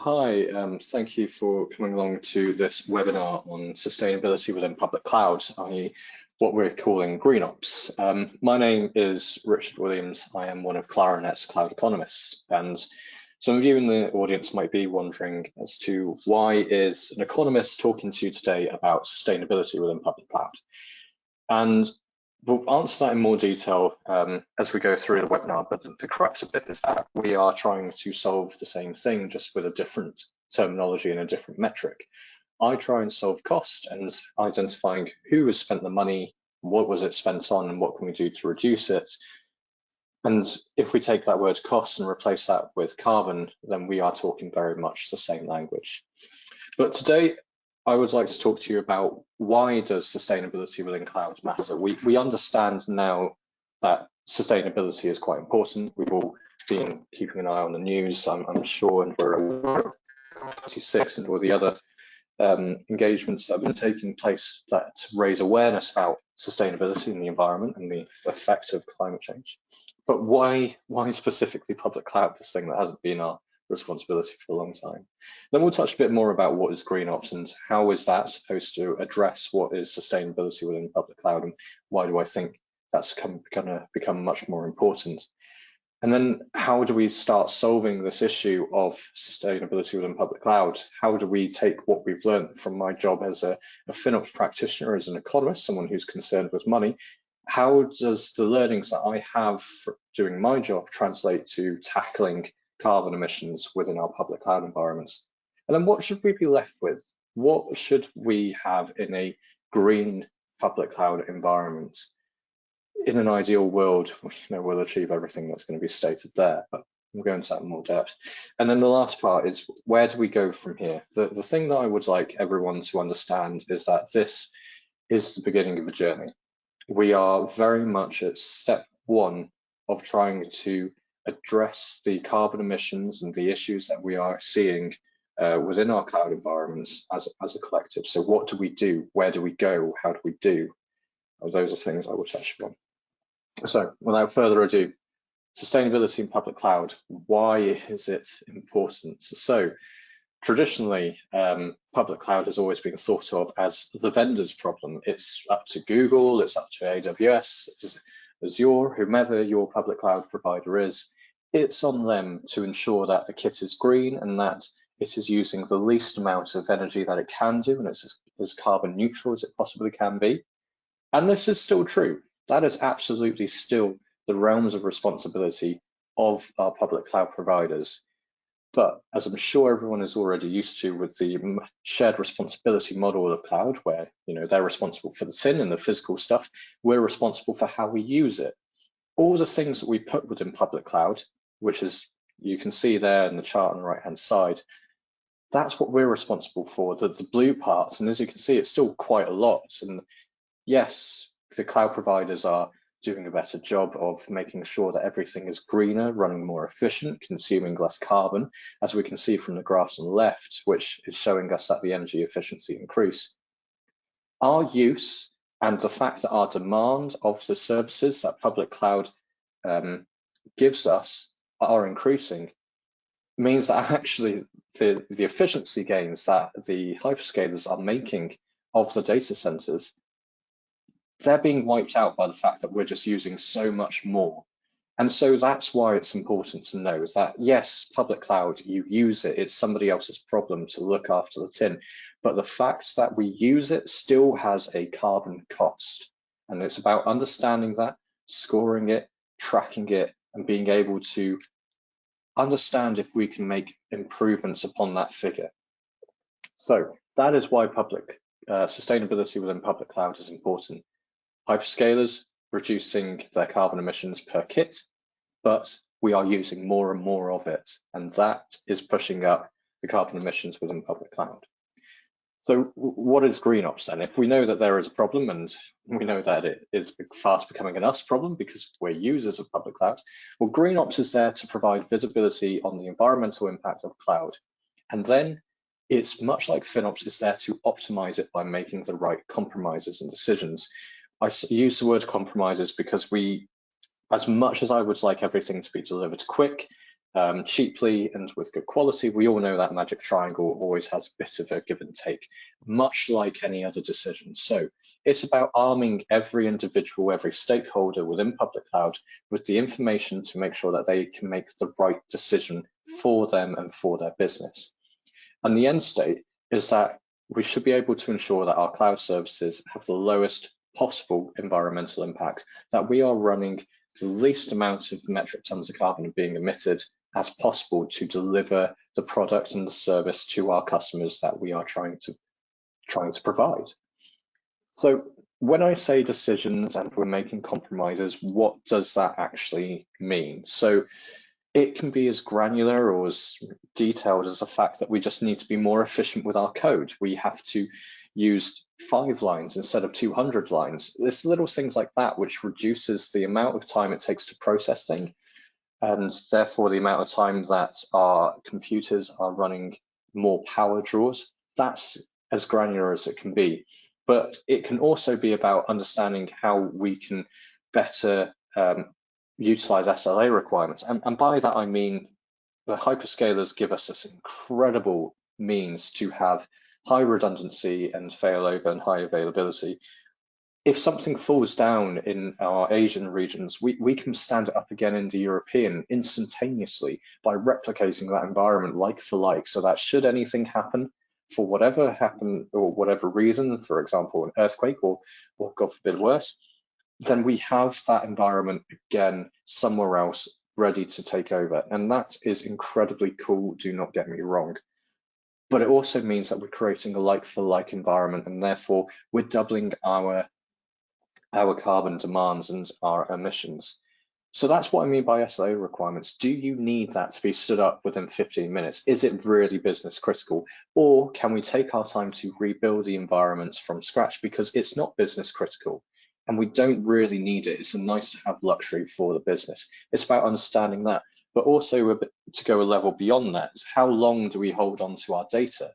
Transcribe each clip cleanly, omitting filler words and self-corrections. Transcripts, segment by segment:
Hi, thank you for coming along to this webinar on sustainability within public cloud, i.e. what we're calling GreenOps. My name is Richard Williams. I am one of Clarinet's Cloud Economists, and some of you in the audience might be wondering as to why is an economist talking to you today about sustainability within public cloud? And we'll answer that in more detail as we go through the webinar, but the crux of it is that we are trying to solve the same thing, just with a different terminology and a different metric. I try and solve cost and identifying who has spent the money, what was it spent on, and what can we do to reduce it. And if we take that word cost and replace that with carbon, then we are talking very much the same language. But today, I would like to talk to you about why does sustainability within cloud matter? We understand now that sustainability is quite important. We've all been keeping an eye on the news, I'm sure, and we're aware of 26 and all the other engagements that have been taking place that raise awareness about sustainability in the environment and the effect of climate change. But why specifically public cloud, this thing that hasn't been our responsibility for a long time? Then we'll touch a bit more about what is GreenOps and how is that supposed to address what is sustainability within public cloud, and why do I think that's going to become much more important. And then how do we start solving this issue of sustainability within public cloud? How do we take what we've learned from my job as a Finnops practitioner, as an economist, someone who's concerned with money? How does the learnings that I have for doing my job translate to tackling carbon emissions within our public cloud environments? And then what should we be left with? What should we have in a green public cloud environment? In an ideal world, we'll achieve everything that's going to be stated there, but we'll go into that in more depth. And then the last part is, where do we go from here? The thing that I would like everyone to understand is that this is the beginning of a journey. We are very much at step one of trying to address the carbon emissions and the issues that we are seeing within our cloud environments as a collective. So what do we do? Where do we go? How do we do? Those are things I will touch upon. So without further ado, sustainability in public cloud, why is it important? So traditionally, public cloud has always been thought of as the vendor's problem. It's up to Google, it's up to AWS, Azure, whomever your public cloud provider is. It's on them to ensure that the kit is green and that it is using the least amount of energy that it can do, and it's as carbon neutral as it possibly can be. And this is still true. That is absolutely still the realms of responsibility of our public cloud providers. But as I'm sure everyone is already used to with the shared responsibility model of cloud, where they're responsible for the tin and the physical stuff, we're responsible for how we use it. All the things that we put within public cloud, which is, you can see there in the chart on the right-hand side, that's what we're responsible for, the blue parts. And as you can see, it's still quite a lot. And yes, the cloud providers are doing a better job of making sure that everything is greener, running more efficient, consuming less carbon, as we can see from the graphs on the left, which is showing us that the energy efficiency increase. Our use and the fact that our demand of the services that public cloud gives us are increasing means that actually the efficiency gains that the hyperscalers are making of the data centers, they're being wiped out by the fact that we're just using so much more. And so that's why it's important to know that, yes, public cloud, you use it, it's somebody else's problem to look after the tin, but the fact that we use it still has a carbon cost. And it's about understanding that, scoring it, tracking it, and being able to understand if we can make improvements upon that figure. So that is why sustainability within public cloud is important. Hyperscalers reducing their carbon emissions per kit, but we are using more and more of it, and that is pushing up the carbon emissions within public cloud. So what is GreenOps then? If we know that there is a problem, and we know that it is fast becoming an us problem because we're users of public cloud, well, GreenOps is there to provide visibility on the environmental impact of cloud. And then it's much like Finnops, is there to optimize it by making the right compromises and decisions. I use the word compromises because as much as I would like everything to be delivered quick, cheaply and with good quality. We all know that magic triangle always has a bit of a give and take, much like any other decision. So it's about arming every individual, every stakeholder within public cloud with the information to make sure that they can make the right decision for them and for their business. And the end state is that we should be able to ensure that our cloud services have the lowest possible environmental impact, that we are running the least amount of metric tons of carbon being emitted as possible to deliver the product and the service to our customers that we are trying to provide. So when I say decisions and we're making compromises, what does that actually mean? So it can be as granular or as detailed as the fact that we just need to be more efficient with our code. We have to use 5 lines instead of 200 lines. There's little things like that which reduces the amount of time it takes to process things, and therefore the amount of time that our computers are running more power draws. That's as granular as it can be. But it can also be about understanding how we can better utilize SLA requirements. And by that, I mean the hyperscalers give us this incredible means to have high redundancy and failover and high availability. If something falls down in our Asian regions, we can stand it up again in the European instantaneously by replicating that environment like for like, so that should anything happen, for whatever happen or whatever reason, for example, an earthquake or God forbid worse, then we have that environment again somewhere else ready to take over. And that is incredibly cool, do not get me wrong. But it also means that we're creating a like for like environment, and therefore we're doubling our carbon demands and our emissions. So that's what I mean by SLA requirements. Do you need that to be stood up within 15 minutes? Is it really business critical? Or can we take our time to rebuild the environments from scratch because it's not business critical and we don't really need it? It's a nice to have luxury for the business. It's about understanding that, but also to go a level beyond that, is how long do we hold on to our data?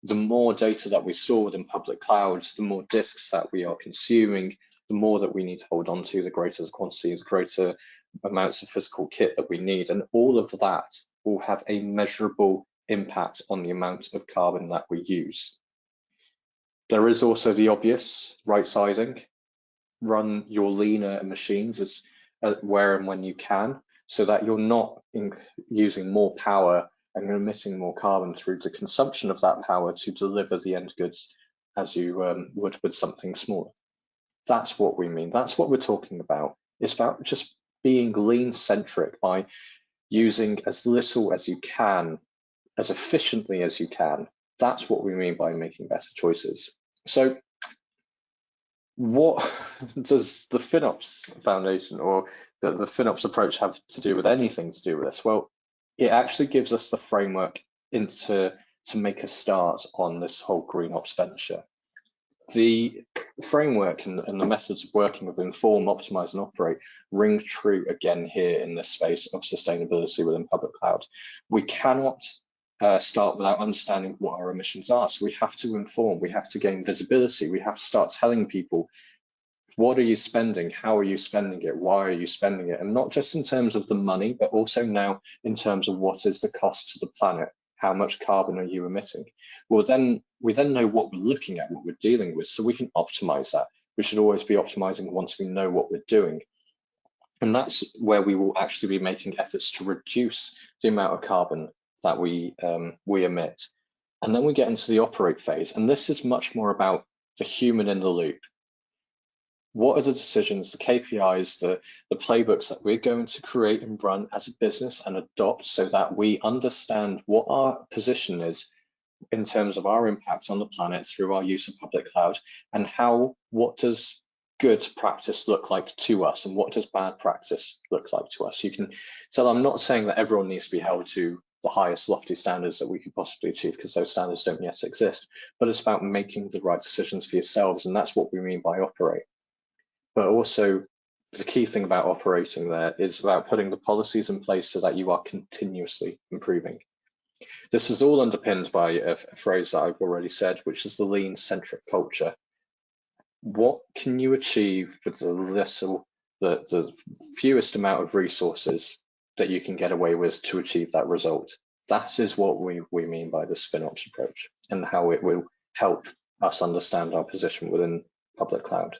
The more data that we store within public clouds, the more disks that we are consuming, the more that we need to hold on to, the greater the quantity, the greater amounts of physical kit that we need. And all of that will have a measurable impact on the amount of carbon that we use. There is also the obvious right sizing. Run your leaner machines as where and when you can, so that you're not using more power and emitting more carbon through the consumption of that power to deliver the end goods as you would with something smaller. That's what we mean. That's what we're talking about. It's about just being lean-centric by using as little as you can, as efficiently as you can. That's what we mean by making better choices. So what does the Finnops Foundation or the Finnops approach have to do with anything to do with this? Well, it actually gives us the framework to make a start on this whole GreenOps venture. The framework and the methods of working with inform, optimize, and operate ring true again here in this space of sustainability within public cloud. We cannot start without understanding what our emissions are. So we have to inform, we have to gain visibility, we have to start telling people, what are you spending? How are you spending it? Why are you spending it? And not just in terms of the money, but also now in terms of what is the cost to the planet? How much carbon are you emitting? Well, then we know what we're looking at, what we're dealing with, so we can optimize that. We should always be optimizing once we know what we're doing. And that's where we will actually be making efforts to reduce the amount of carbon that we emit. And then we get into the operate phase. And this is much more about the human in the loop. What are the decisions, the KPIs, the playbooks that we're going to create and run as a business and adopt so that we understand what our position is in terms of our impact on the planet through our use of public cloud, and what does good practice look like to us and what does bad practice look like to us? You can tell I'm not saying that everyone needs to be held to the highest lofty standards that we could possibly achieve, because those standards don't yet exist, but it's about making the right decisions for yourselves, and that's what we mean by operate. But also, the key thing about operating there is about putting the policies in place so that you are continuously improving. This is all underpinned by a phrase that I've already said, which is the lean-centric culture. What can you achieve with the fewest amount of resources that you can get away with to achieve that result. That is what we mean by the Finnops approach and how it will help us understand our position within public cloud.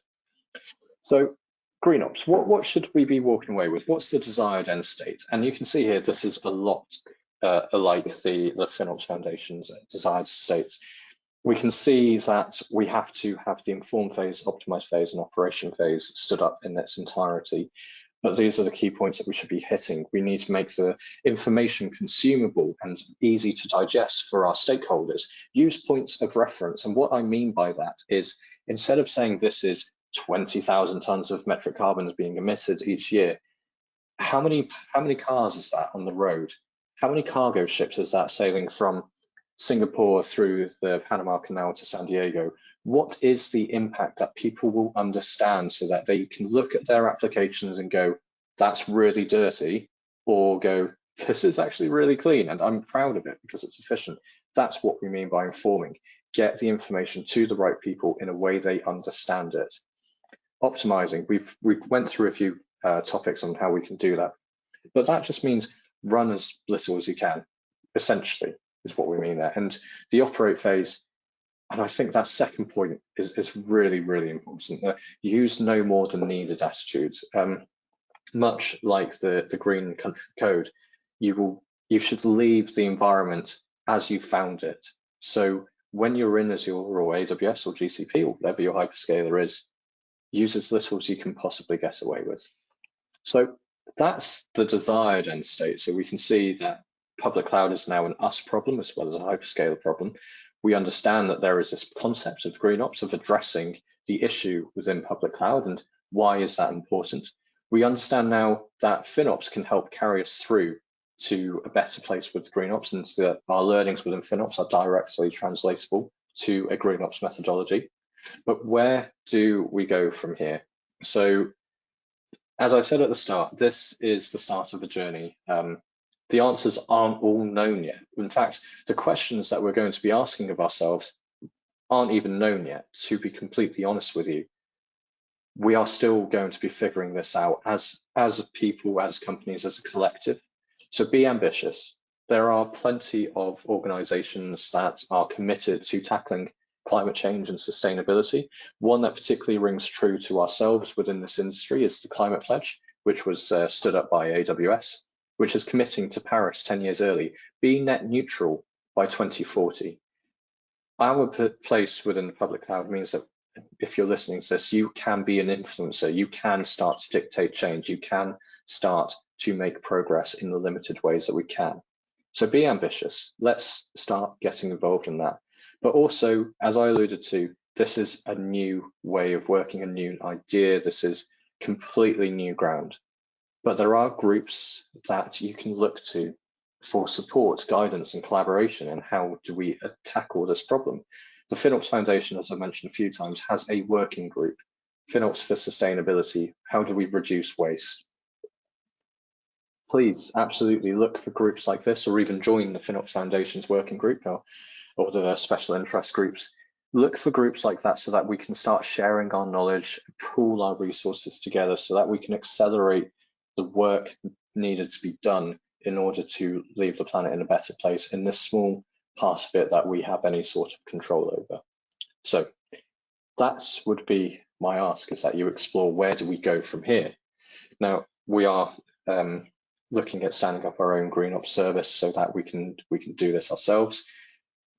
So GreenOps, what should we be walking away with? What's the desired end state? And you can see here, this is a lot like the Finnops Foundation's desired states. We can see that we have to have the inform phase, optimize phase, and operation phase stood up in its entirety. But these are the key points that we should be hitting. We need to make the information consumable and easy to digest for our stakeholders. Use points of reference. And what I mean by that is, instead of saying this is 20,000 tons of metric carbon is being emitted each year, how many cars is that on the road? How many cargo ships is that sailing from Singapore through the Panama Canal to San Diego? What is the impact that people will understand so that they can look at their applications and go, that's really dirty, or go, this is actually really clean and I'm proud of it because it's efficient. That's what we mean by informing. Get the information to the right people in a way they understand it. Optimizing, we've went through a few topics on how we can do that, but that just means run as little as you can, essentially, is what we mean there. And the operate phase, and I think that second point is really, really important. Use no more than needed attitude. Much like the Green Country Code, you should leave the environment as you found it. So when you're in Azure or AWS or GCP or whatever your hyperscaler is, use as little as you can possibly get away with. So that's the desired end state. So we can see that public cloud is now an us problem as well as a hyperscaler problem. We understand that there is this concept of GreenOps, of addressing the issue within public cloud, and why is that important? We understand now that Finnops can help carry us through to a better place with GreenOps, and that our learnings within Finnops are directly translatable to a GreenOps methodology. But where do we go from here? So, as I said at the start, this is the start of a journey. The answers aren't all known yet. In fact, the questions that we're going to be asking of ourselves aren't even known yet, to be completely honest with you. We are still going to be figuring this out as people, as companies, as a collective. So be ambitious. There are plenty of organizations that are committed to tackling climate change and sustainability. One that particularly rings true to ourselves within this industry is the Climate Pledge, which was stood up by AWS, which is committing to Paris 10 years early, be net neutral by 2040. Our place within the public cloud means that if you're listening to this, you can be an influencer, you can start to dictate change, you can start to make progress in the limited ways that we can. So be ambitious, let's start getting involved in that. But also, as I alluded to, this is a new way of working, a new idea, this is completely new ground. But there are groups that you can look to for support, guidance, and collaboration, and how do we tackle this problem. The Finnops Foundation, as I mentioned a few times, has a working group, Finnops for Sustainability. How do we reduce waste? Please absolutely look for groups like this, or even join the Finnops Foundation's working group or the special interest groups. Look for groups like that so that we can start sharing our knowledge, pool our resources together so that we can accelerate the work needed to be done in order to leave the planet in a better place in this small part of it that we have any sort of control over. So that would be my ask, is that you explore, where do we go from here? Now, we are looking at standing up our own GreenOps service so that we can do this ourselves.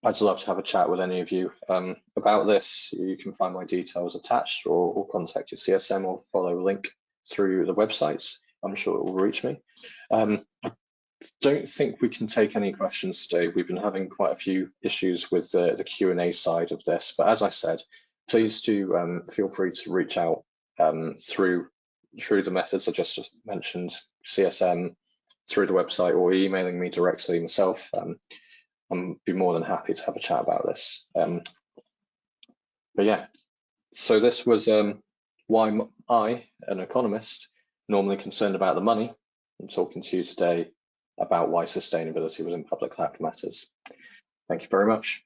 I'd love to have a chat with any of you about this. You can find my details attached, or contact your CSM, or follow a link through the websites. I'm sure it will reach me. I don't think we can take any questions today. We've been having quite a few issues with the Q&A side of this, but as I said, please do feel free to reach out through the methods I just mentioned, CSM, through the website, or emailing me directly myself. I'd be more than happy to have a chat about this. But yeah, so this was why I, an economist, normally concerned about the money, I'm talking to you today about why sustainability within public cloud matters. Thank you very much.